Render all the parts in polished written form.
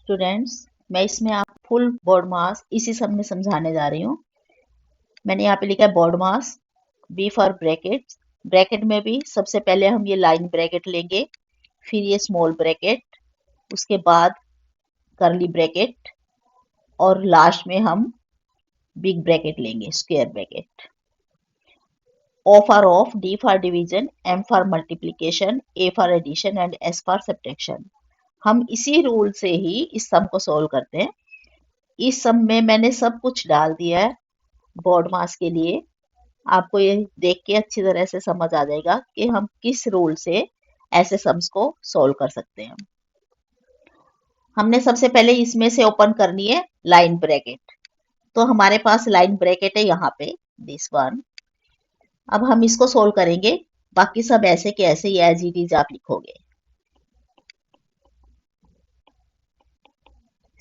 Students, मैं इसमें आप फुल बोर्ड मास इसी सब में समझाने जा रही हूँ। मैंने यहाँ पे लिखा है BODMAS, B for bracket. Bracket में भी सबसे पहले हम ये लाइन ब्रैकेट लेंगे, फिर ये स्मॉल ब्रैकेट, उसके बाद करली ब्रैकेट और लास्ट में हम बिग ब्रैकेट लेंगे, square bracket. O for of, D for division, M for multiplication, A for addition and S for subtraction. हम इसी रूल से ही इस सम को सोल्व करते हैं। इस सम में मैंने सब कुछ डाल दिया है बोर्ड मास के लिए। आपको ये देख के अच्छी तरह से समझ आ जाएगा कि हम किस रूल से ऐसे सम्स को सोल्व कर सकते हैं। हमने सबसे पहले इसमें से ओपन करनी है लाइन ब्रैकेट। तो हमारे पास लाइन ब्रैकेट है यहाँ पे, दिस वन। अब हम इसको सोल्व करेंगे, बाकी सब ऐसे के ऐसे ही एज इट इज आप लिखोगे।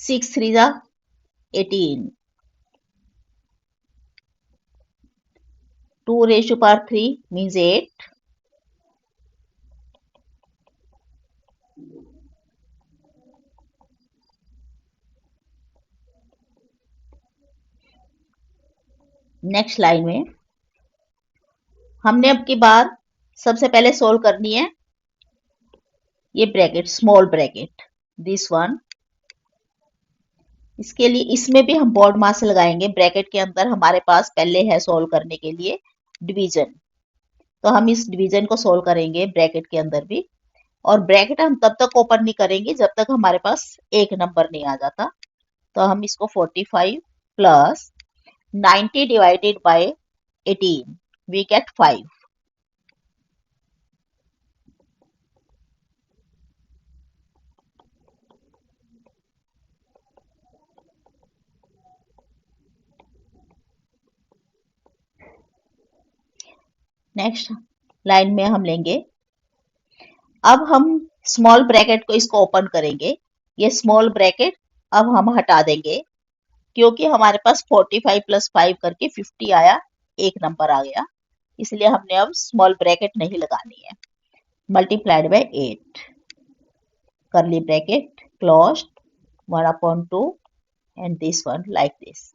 6 3 जा 18, 2 raised to power 3 means 8, next line में हमने अब की बार सबसे पहले सोल्व करनी है ये bracket, small bracket, this one. इसके लिए इसमें भी हम बोर्ड मास लगाएंगे। ब्रैकेट के अंदर हमारे पास पहले है सोल्व करने के लिए डिवीजन, तो हम इस डिवीजन को सोल्व करेंगे ब्रैकेट के अंदर भी। और ब्रैकेट हम तब तक ओपन नहीं करेंगे जब तक हमारे पास एक नंबर नहीं आ जाता। तो हम इसको 45 plus 90 divided by 18 we get 5। Next line में हम लेंगे, अब हम स्मॉल ब्रैकेट को इसको ओपन करेंगे। ये स्मॉल ब्रैकेट अब हम हटा देंगे क्योंकि हमारे पास 45 प्लस 5 करके 50 आया, एक नंबर आ गया, इसलिए हमने अब स्मॉल ब्रैकेट नहीं लगानी है। मल्टीप्लाइड बाय 8, करली bracket closed, 1/2 and this one like this.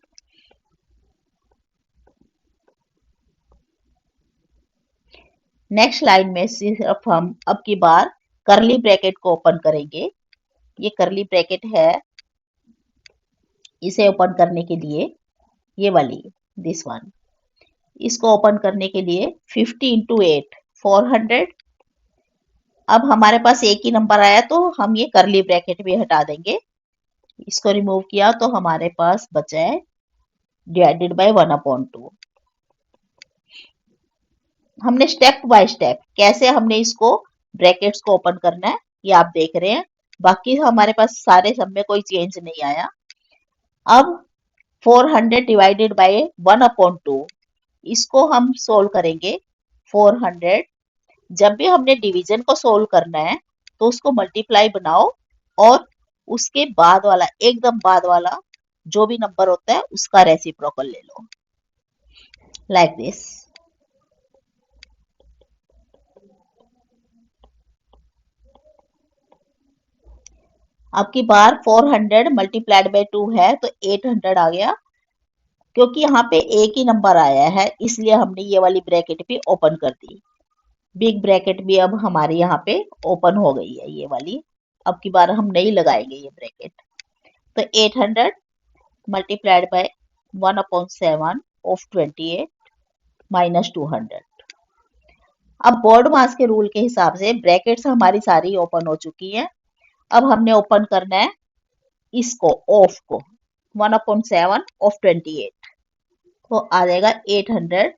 Next line में सिर्फ हम अब की बार करली ब्रैकेट को ओपन करेंगे। ये करली ब्रैकेट है, इसे ओपन करने के लिए ये वाली, दिस वन, इसको ओपन करने के लिए 50 इंटू 8 400। अब हमारे पास एक ही नंबर आया तो हम ये करली ब्रैकेट भी हटा देंगे। इसको रिमूव किया तो हमारे पास बचा है डिवाइडेड बाय 1/2। हमने स्टेप बाय स्टेप कैसे हमने इसको ब्रैकेट्स को ओपन करना है ये आप देख रहे हैं। बाकी हमारे पास सारे सब में कोई चेंज नहीं आया। अब 400 डिवाइडेड बाय 1/2 इसको हम सोल्व करेंगे। 400, जब भी हमने डिवीजन को सोल्व करना है तो उसको मल्टीप्लाई बनाओ और उसके बाद वाला, एकदम बाद वाला जो भी नंबर होता है उसका रेसिप्रोकल ले लो, लाइक दिस। अब की बार 400 मल्टीप्लाइड बाय 2 है तो 800 आ गया। क्योंकि यहाँ पे एक ही नंबर आया है इसलिए हमने ये वाली ब्रैकेट भी ओपन कर दी। बिग ब्रैकेट भी अब हमारी यहाँ पे ओपन हो गई है, ये वाली। अब की बार हम नहीं लगाएंगे ये ब्रैकेट। तो 800 मल्टीप्लाइड बाय 1/7 ऑफ 28 माइनस 200। अब बोर्ड मास के रूल के हिसाब से ब्रैकेट्स हमारी सारी ओपन हो चुकी हैं। अब हमने ओपन करना है इसको, ऑफ को, 1/7 ऑफ 28, तो आ जाएगा 800।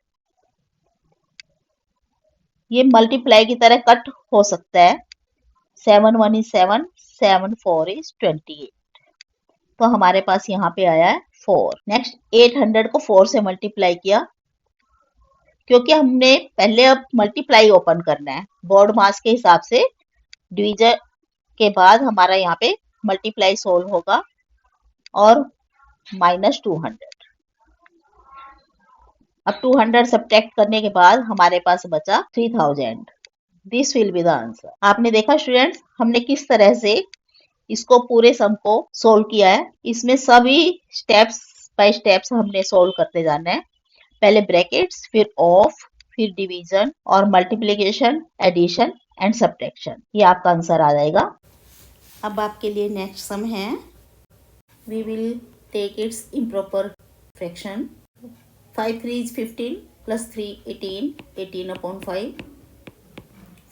ये मल्टीप्लाई की तरह कट हो सकता है, 7 1 is 7, 7 4 is 28, तो हमारे पास यहाँ पे आया है 4। नेक्स्ट 800 को 4 से मल्टीप्लाई किया, क्योंकि हमने पहले अब मल्टीप्लाई ओपन करना है बोर्ड मास के हिसाब से। डिवीजन के बाद हमारा यहाँ पे मल्टीप्लाई सोल्व होगा और माइनस 200। अब 200 सब्ट्रैक्ट करने के बाद हमारे पास बचा 3000। This will be the answer. आपने देखा स्टूडेंट्स, हमने किस तरह से इसको पूरे सम को सोल्व किया है। इसमें सभी स्टेप्स बाय स्टेप्स हमने सोल्व करते जाना है। पहले ब्रैकेट्स, फिर ऑफ, फिर डिवीजन और मल्टीप्लिकेशन, एडिशन एंड सब्ट्रैक्शन। ये आपका आंसर आ जाएगा। अब आपके लिए नेक्स्ट सम है। We will take its improper fraction. 5 3 is 15 plus 3 18, 18 upon 5.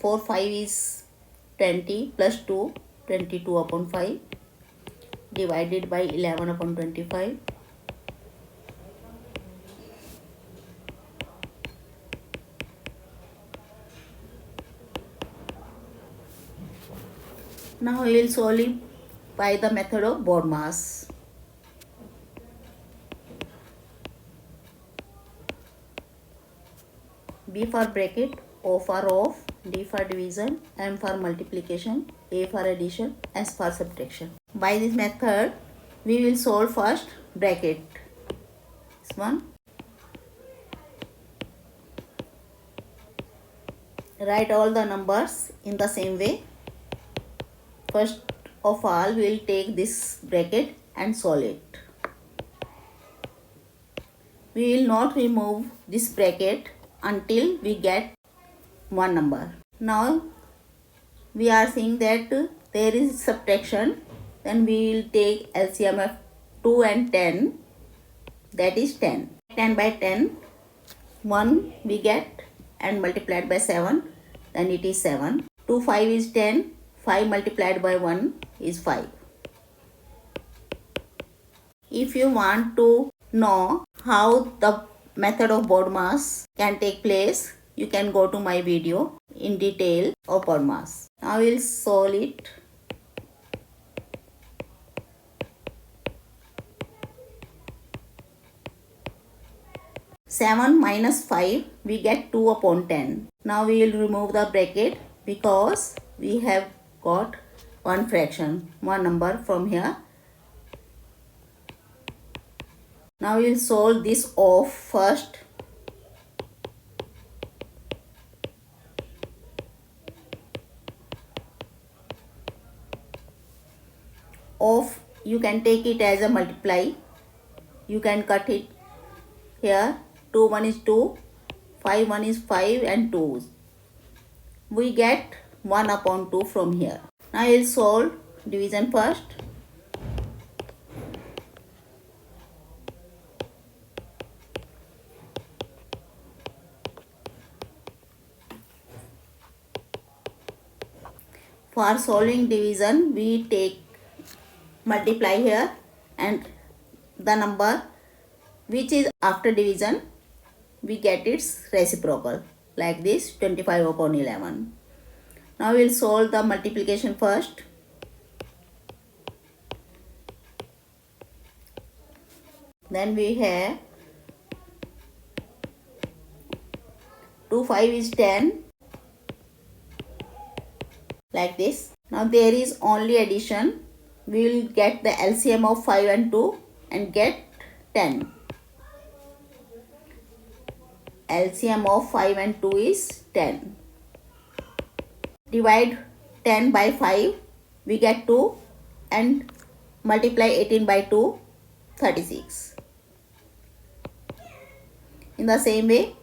4 5 is 20 plus 2, 22 upon 5, divided by 11 upon 25. Now we will solve it by the method of BODMAS. B for bracket, O for off, D for division, M for multiplication, A for addition, S for subtraction. By this method, we will solve first bracket. This one. Write all the numbers in the same way. First of all, we will take this bracket and solve it. We will not remove this bracket until we get one number. Now we are seeing that there is subtraction, then we will take LCM of 2 and 10, that is 10. 10 by 10, 1 we get and multiplied by 7, then it is 7. 2 5 is 10, 5 multiplied by 1 is 5. If you want to know how the method of BODMAS can take place, you can go to my video in detail of BODMAS. Now we will solve it. Seven minus 5, we get 2 upon 10. Now we will remove the bracket because we have got one fraction, one number from here. Now we will solve this off first. Off, you can take it as a multiply. You can cut it here. 2 1 is 2, 5 1 is 5 and 2. We get 1 upon 2 from here. Now I will solve division first. For solving division, we take multiply here and the number which is after division, we get its reciprocal like this, 25 upon 11. Now we will solve the multiplication first. Then we have 2 5 is 10 like this. Now there is only addition. We will get the LCM of 5 and 2 and get 10. LCM of 5 and 2 is 10. Divide 10 by 5, we get 2 and multiply 18 by 2, 36. In the same way,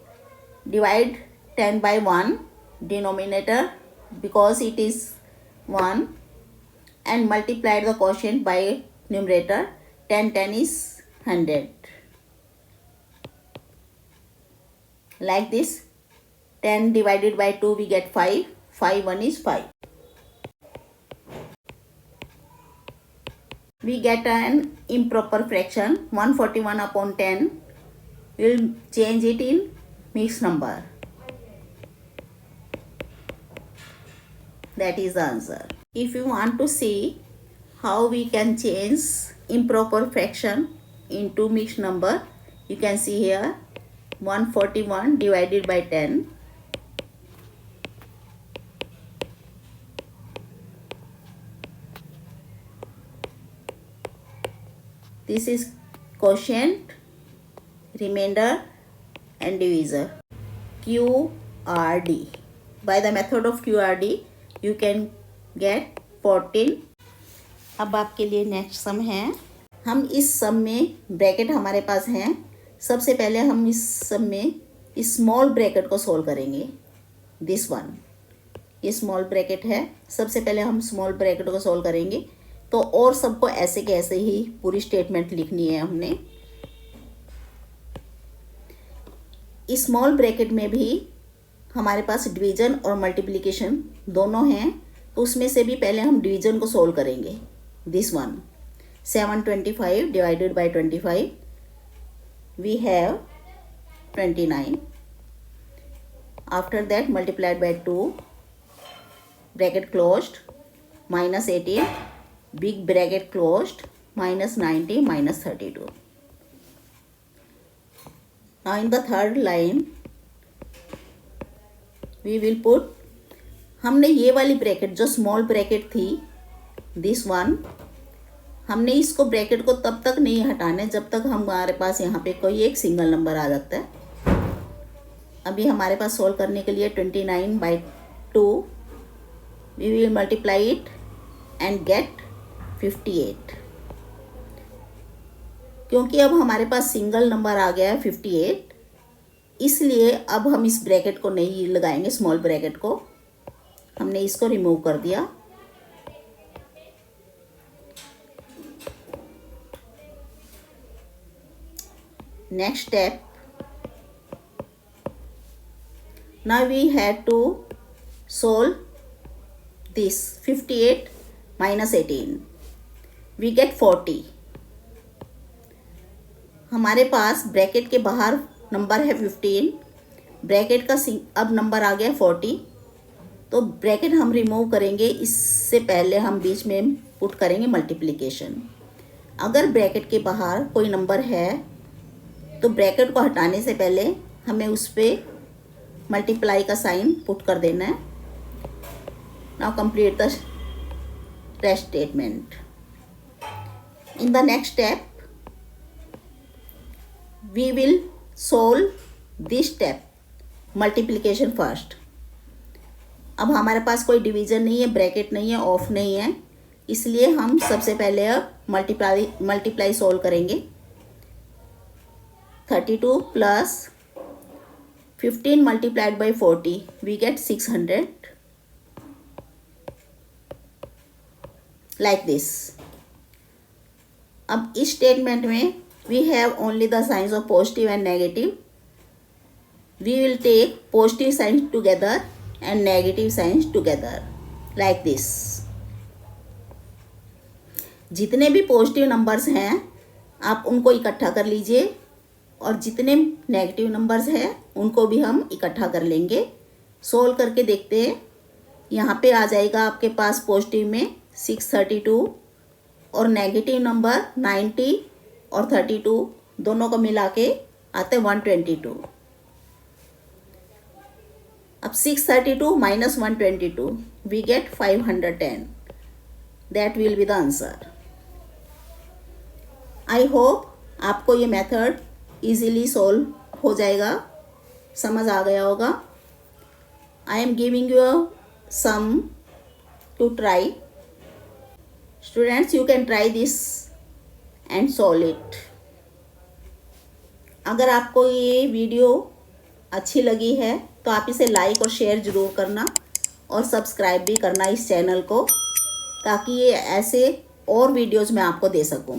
divide 10 by 1, denominator, because it is 1, and multiply the quotient by numerator. 10 10 is 100. Like this, 10 divided by 2 we get 5, 5 1 is 5. We get an improper fraction, 141 upon 10. We will change it in mixed number. That is the answer. If you want to see how we can change improper fraction into mixed number, you can see here 141 divided by 10. This is quotient, remainder and divisor. QRD. By the method of QRD, you can get 14 अब आपके लिए next sum है। हम इस सम में bracket हमारे पास हैं। सबसे पहले हम इस सम में स्मॉल ब्रैकेट को सॉल्व करेंगे। दिस वन, ये स्मॉल ब्रैकेट है। सबसे पहले हम स्मॉल ब्रैकेट को सॉल्व करेंगे। तो और सबको ऐसे के ऐसे ही पूरी स्टेटमेंट लिखनी है हमने। स्मॉल ब्रैकेट में भी हमारे पास डिवीजन और मल्टीप्लिकेशन दोनों हैं, तो उसमें से भी पहले हम डिवीजन को सॉल्व करेंगे। This one, 725 divided by 25, we have 29. After that multiplied by 2, bracket closed, minus 18, big bracket closed, minus 90, minus 32. Now in the third line we will put, हमने ये वाली ब्रैकेट जो स्मॉल ब्रैकेट थी, this one, हमने इसको bracket को तब तक नहीं हटाना जब तक हमारे पास यहाँ पे कोई एक सिंगल नंबर आ जाता है। अभी हमारे पास सोल्व करने के लिए 29 by 2, we will multiply it and get 58। क्योंकि अब हमारे पास सिंगल नंबर आ गया है 58, इसलिए अब हम इस ब्रैकेट को नहीं लगाएंगे, स्मॉल ब्रैकेट को हमने इसको रिमूव कर दिया। Next step, now we had to solve this 58 minus 18, we get 40। हमारे पास ब्रैकेट के बाहर नंबर है 15, ब्रैकेट का अब नंबर आ गया 40, तो ब्रैकेट हम रिमूव करेंगे। इससे पहले हम बीच में पुट करेंगे मल्टीप्लिकेशन। अगर ब्रैकेट के बाहर कोई नंबर है तो ब्रैकेट को हटाने से पहले हमें उस पर मल्टीप्लाई का साइन पुट कर देना है। Now complete the rest statement. In the next step we will solve this step, multiplication first. अब हमारे पास कोई डिवीजन नहीं है, ब्रैकेट नहीं है, ऑफ नहीं है, इसलिए हम सबसे पहले अब मल्टीप्लाई सोल्व करेंगे। 32 plus 15 multiplied by 40, we get 600, like this। अब इस स्टेटमेंट में we have only the signs of positive and negative. We will take positive signs together and negative signs together, like this। जितने भी positive numbers हैं आप उनको इकट्ठा कर लीजिए और जितने नेगेटिव नंबर्स हैं उनको भी हम इकट्ठा कर लेंगे। सोल्व करके देखते हैं। यहाँ पे आ जाएगा आपके पास पॉजिटिव में 632 और नेगेटिव नंबर 90 और 32 दोनों को मिला के आते 122। अब 632 minus 122, we get 510। That will be the answer. I hope आपको ये मेथड इजीली सॉल्व हो जाएगा, समझ आ गया होगा। I am giving you some to try. Students, you can try this and solve it. अगर आपको ये वीडियो अच्छी लगी है तो आप इसे लाइक और शेयर ज़रूर करना और सब्सक्राइब भी करना इस चैनल को, ताकि ये ऐसे और वीडियोज़ मैं आपको दे सकूं।